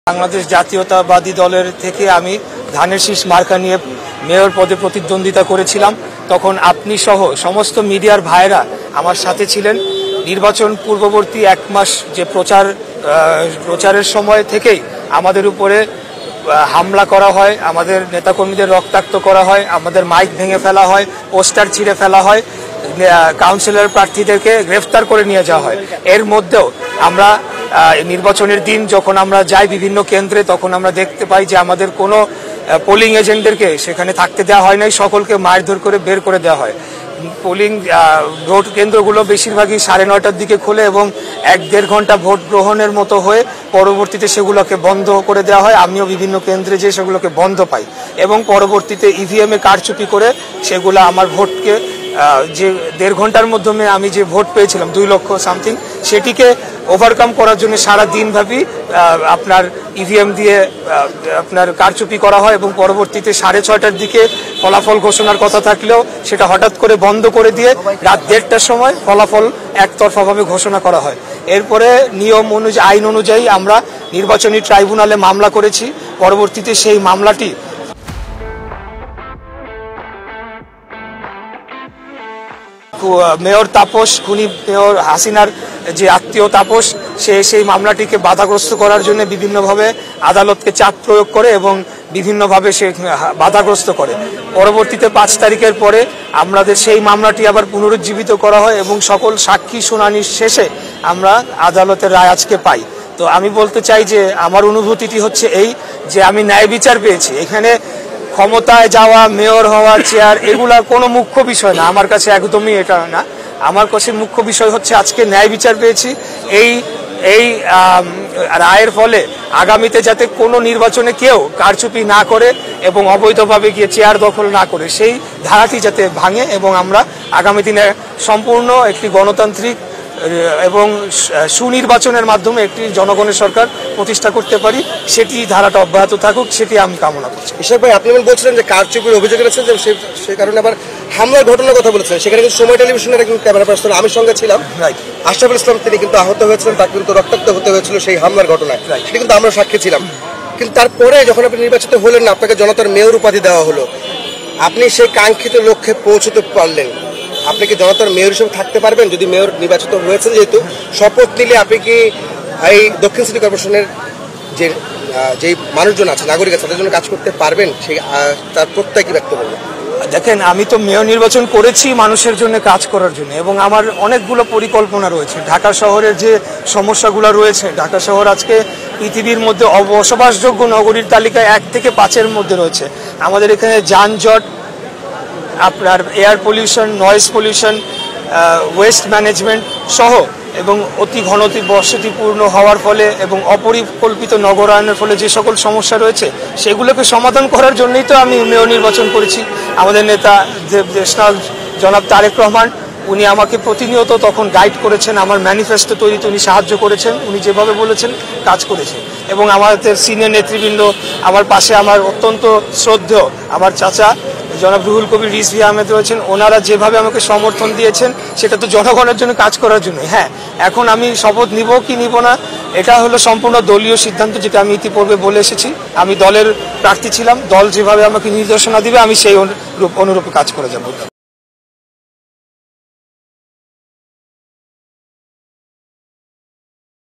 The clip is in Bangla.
বাংলাদেশ জাতীয়তাবাদী দলের থেকে আমি ধানের শীষ মার্কা নিয়ে মেয়র পদে প্রতিদ্বন্দ্বিতা করেছিলাম। তখন আপনি সহ সমস্ত মিডিয়ার ভাইরা আমার সাথে ছিলেন। নির্বাচন পূর্ববর্তী এক মাস যে প্রচারের সময় থেকেই আমাদের উপরে হামলা করা হয়, আমাদের নেতাকর্মীদের রক্তাক্ত করা হয়, আমাদের মাইক ভেঙে ফেলা হয়, পোস্টার ছিঁড়ে ফেলা হয়, কাউন্সিলর প্রার্থীদেরকে গ্রেফতার করে নিয়ে যাওয়া হয়। এর মধ্যেও আমরা নির্বাচনের দিন যখন আমরা যাই বিভিন্ন কেন্দ্রে, তখন আমরা দেখতে পাই যে আমাদের কোনো পোলিং এজেন্টদেরকে সেখানে থাকতে দেওয়া হয় নাই, সকলকে মারধর করে বের করে দেওয়া হয়। পোলিং ভোট কেন্দ্রগুলো বেশিরভাগই 9:30টার দিকে খোলে এবং 1-1.5 ঘন্টা ভোট গ্রহণের মতো হয়ে পরবর্তীতে সেগুলোকে বন্ধ করে দেওয়া হয়। আমিও বিভিন্ন কেন্দ্রে যে সেগুলোকে বন্ধ পাই এবং পরবর্তীতে ইভিএমে কারচুপি করে সেগুলো আমার ভোটকে যে 1.5 ঘন্টার মাধ্যমে আমি যে ভোট পেয়েছিলাম 2 লক্ষ সামথিং, সেটিকে ওভারকাম করার জন্য সারা দিনব্যাপী আপনার ইভিএম দিয়ে আপনার কারচুপি করা হয় এবং পরবর্তীতে 6:30টার দিকে ফলাফল ঘোষণার কথা থাকলেও সেটা হঠাৎ করে বন্ধ করে দিয়ে রাত 1:30টার সময় ফলাফল একতরফাভাবে ঘোষণা করা হয়। এরপরে নিয়ম অনুযায়ী, আইন অনুযায়ী আমরা নির্বাচনী ট্রাইব্যুনালে মামলা করেছি। পরবর্তীতে সেই মামলাটি মেয়র তাপস, খুনি মেয়র হাসিনার যে আত্মীয় তাপস, সে সেই মামলাটিকে বাধাগ্রস্ত করার জন্য বিভিন্নভাবে আদালতকে চাপ প্রয়োগ করে এবং বিভিন্নভাবে সে বাধাগ্রস্ত করে। পরবর্তীতে 5 তারিখের পরে আমাদের সেই মামলাটি আবার পুনরুজ্জীবিত করা হয় এবং সকল সাক্ষী শুনানির শেষে আমরা আদালতের রায় আজকে পাই। তো আমি বলতে চাই যে আমার অনুভূতিটি হচ্ছে এই যে আমি ন্যায় বিচার পেয়েছি। এখানে ক্ষমতায় যাওয়া, মেয়র হওয়া, চেয়ার, এগুলা কোনো মুখ্য বিষয় না আমার কাছে, একদমই এটা না। আমার কাছে মুখ্য বিষয় হচ্ছে আজকে ন্যায় বিচার পেয়েছি। এই রায়ের ফলে আগামীতে যাতে কোনো নির্বাচনে কেউ কারচুপি না করে এবং অবৈধভাবে গিয়ে চেয়ার দখল না করে, সেই ধারাটি যাতে ভাঙে এবং আমরা আগামী দিনে সম্পূর্ণ একটি গণতান্ত্রিক এবং সুনির্বাচনের মাধ্যমে একটি জনগণের সরকার প্রতিষ্ঠা করতে পারি, সেটি ধারাটা অব্যাহত থাকুক, সেটি আমি কামনা করছি। ইশাক ভাই, আপনি বলছিলেন যে কারচুপির অভিযোগ এনেছেন, যে সে কারণে আবার হামলার ঘটনার কথা বলেছেন। সেখানে কিন্তু সময় টেলিভিশনের একজন ক্যামেরা পার্সন আমি সঙ্গে ছিলাম, আশরাফুল ইসলাম, তিনি কিন্তু আহত হয়েছিলেন, তাকে কিন্তু রক্তাক্ত হতে হয়েছিল সেই হামলার ঘটনায়। সেটা কিন্তু আমরা সাক্ষী ছিলাম। কিন্তু তারপরে যখন আপনি নির্বাচিত হলেন না, আপনাকে জনতার মেয়র উপাধি দেওয়া হলো, আপনি সেই কাঙ্ক্ষিত লক্ষ্যে পৌঁছতে পারলেন। আপনি কি জনতার মেয়র হিসেবে থাকতে পারবেন? যদি মেয়র নির্বাচিত হয়েছেন, যেহেতু শপথ নিলে আপনি কি এই দক্ষিণ সিটি কর্পোরেশনের যে মানুষজন আছে, নাগরিক আছে, তাদের জন্য কাজ করতে পারবেন? সেই তার প্রত্যয় কি ব্যক্ত করবেন? দেখেন, আমি তো মেয়র নির্বাচন করেছি মানুষের জন্য কাজ করার জন্য এবং আমার অনেকগুলো পরিকল্পনা রয়েছে। ঢাকা শহরের যে সমস্যাগুলো রয়েছে, ঢাকা শহর আজকে পৃথিবীর মধ্যে বসবাসযোগ্য নগরীর তালিকায় 1 থেকে 5-এর মধ্যে রয়েছে। আমাদের এখানে যানজট, আপনার air pollution, noise pollution, waste management সহ এবং অতি ঘনতি বসতিপূর্ণ হওয়ার ফলে এবং অপরিকল্পিত নগরায়নের ফলে যে সকল সমস্যা রয়েছে, সেগুলোকে সমাধান করার জন্যই তো আমি মেয়র নির্বাচন করেছি। আমাদের নেতা দেশনাল জনাব তারেক রহমান, উনি আমাকে প্রতিনিয়ত তখন গাইড করেছেন, আমার ম্যানিফেস্টো তৈরিতে উনি সাহায্য করেছেন, উনি যেভাবে বলেছেন কাজ করেছেন। এবং আমাদের সিনিয়র নেতৃবৃন্দ আমার পাশে, আমার অত্যন্ত শ্রদ্ধেয় আমার চাচা জনাব রুহুল কবির রিজভী আহমেদ রয়েছেন, ওনারা যেভাবে আমাকে সমর্থন দিয়েছেন, সেটা তো জনগণের জন্য কাজ করার জন্য। হ্যাঁ, এখন আমি শপথ নিব কি নিব না, এটা হলো সম্পূর্ণ দলীয় সিদ্ধান্ত, যেটা আমি ইতিপূর্বে বলে এসেছি। আমি দলের প্রার্থী ছিলাম, দল যেভাবে আমাকে নির্দেশনা দিবে আমি সেই অনুরূপে কাজ করে যাব।